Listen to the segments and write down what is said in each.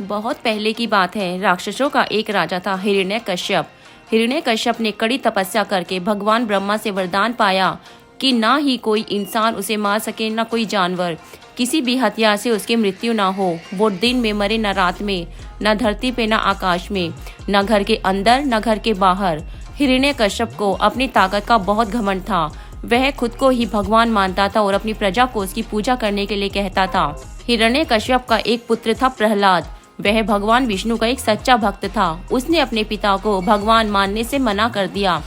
बहुत पहले की बात है। राक्षसों का एक राजा था, हिरण्यकश्यप। हिरण्यकश्यप ने कड़ी तपस्या करके भगवान ब्रह्मा से वरदान पाया कि ना ही कोई इंसान उसे मार सके, ना कोई जानवर। किसी भी हथियार से उसकी मृत्यु ना हो। वो दिन में मरे, न रात में, न धरती पे, न आकाश में, न घर के अंदर, न घर के बाहर। हिरण्यकश्यप को अपनी ताकत का बहुत घमंड था। वह खुद को ही भगवान मानता था और अपनी प्रजा को उसकी पूजा करने के लिए कहता था। हिरण्यकश्यप का एक पुत्र था, प्रहलाद। वह भगवान विष्णु का एक सच्चा भक्त था। उसने अपने पिता को भगवान मानने से मना कर दिया।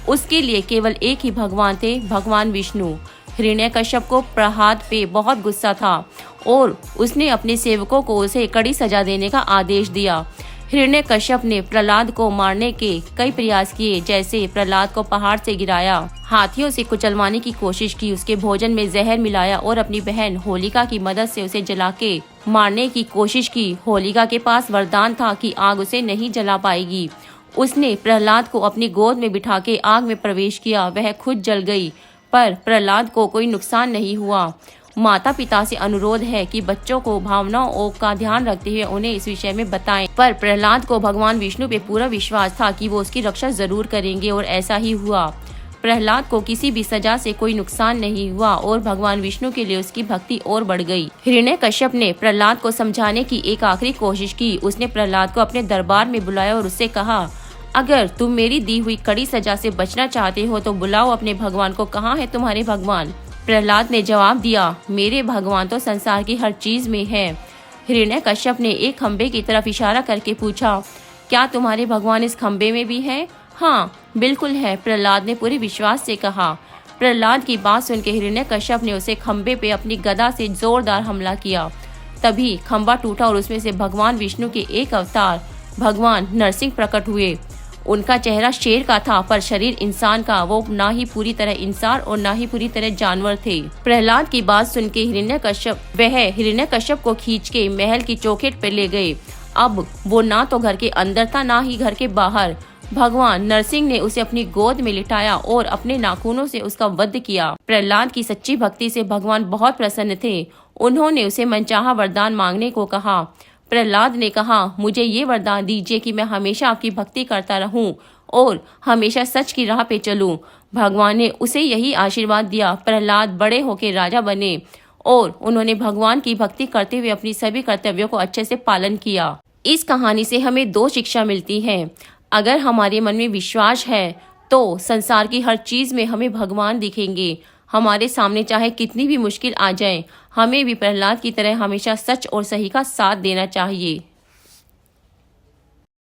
उसके लिए केवल एक ही भगवान थे, भगवान विष्णु। हिरण्यकश्यप को प्रहलाद पे बहुत गुस्सा था और उसने अपने सेवकों को उसे कड़ी सजा देने का आदेश दिया। हिरण्यकश्यप ने प्रहलाद को मारने के कई प्रयास किए, जैसे प्रहलाद को पहाड़ से गिराया, हाथियों से कुचलवाने की कोशिश की, उसके भोजन में जहर मिलाया और अपनी बहन होलिका की मदद से उसे जला के मारने की कोशिश की। होलिका के पास वरदान था कि आग उसे नहीं जला पाएगी। उसने प्रहलाद को अपनी गोद में बिठा के आग में प्रवेश किया। वह खुद जल गई, पर प्रहलाद को कोई नुकसान नहीं हुआ। माता पिता से अनुरोध है कि बच्चों को भावनाओं का ध्यान रखते हुए उन्हें इस विषय में बताएं। पर प्रहलाद को भगवान विष्णु पे पूरा विश्वास था कि वो उसकी रक्षा जरूर करेंगे और ऐसा ही हुआ। प्रहलाद को किसी भी सजा से कोई नुकसान नहीं हुआ और भगवान विष्णु के लिए उसकी भक्ति और बढ़ गई। हिरण्यकश्यप ने प्रहलाद को समझाने की एक आखिरी कोशिश की। उसने प्रहलाद को अपने दरबार में बुलाया और उससे कहा, अगर तुम मेरी दी हुई कड़ी सजा से बचना चाहते हो तो बुलाओ अपने भगवान को। कहाँ है तुम्हारे भगवान? प्रहलाद ने जवाब दिया, मेरे भगवान तो संसार की हर चीज में है। हिरण्यकश्यप ने एक खंबे की तरफ इशारा करके पूछा, क्या तुम्हारे भगवान इस खंबे में भी है? हाँ, बिल्कुल है, प्रहलाद ने पूरे विश्वास से कहा। प्रहलाद की बात सुनकर हिरण्यकश्यप ने उसे खंबे पे अपनी गदा से जोरदार हमला किया। तभी खंबा टूटा और उसमें से भगवान विष्णु के एक अवतार भगवान नरसिंह प्रकट हुए। उनका चेहरा शेर का था पर शरीर इंसान का। वो ना ही पूरी तरह इंसान और ना ही पूरी तरह जानवर थे। प्रहलाद की बात सुन के हिरण्यकश्यप को खींच के महल की चौखट पे ले गए। अब वो ना तो घर के अंदर था, ना ही घर के बाहर। भगवान नरसिंह ने उसे अपनी गोद में लिटाया और अपने नाखूनों से उसका वध किया। प्रहलाद की सच्ची भक्ति से भगवान बहुत प्रसन्न थे। उन्होंने उसे मनचाहा वरदान मांगने को कहा। प्रहलाद ने कहा, मुझे ये वरदान दीजिए कि मैं हमेशा आपकी भक्ति करता रहूं और हमेशा सच की राह पे चलूं। भगवान ने उसे यही आशीर्वाद दिया। प्रहलाद बड़े होकर राजा बने और उन्होंने भगवान की भक्ति करते हुए अपनी सभी कर्तव्यों को अच्छे से पालन किया। इस कहानी से हमें दो शिक्षा मिलती है। अगर हमारे मन में विश्वास है तो संसार की हर चीज में हमें भगवान दिखेंगे। हमारे सामने चाहे कितनी भी मुश्किल आ जाए, हमें भी प्रहलाद की तरह हमेशा सच और सही का साथ देना चाहिए।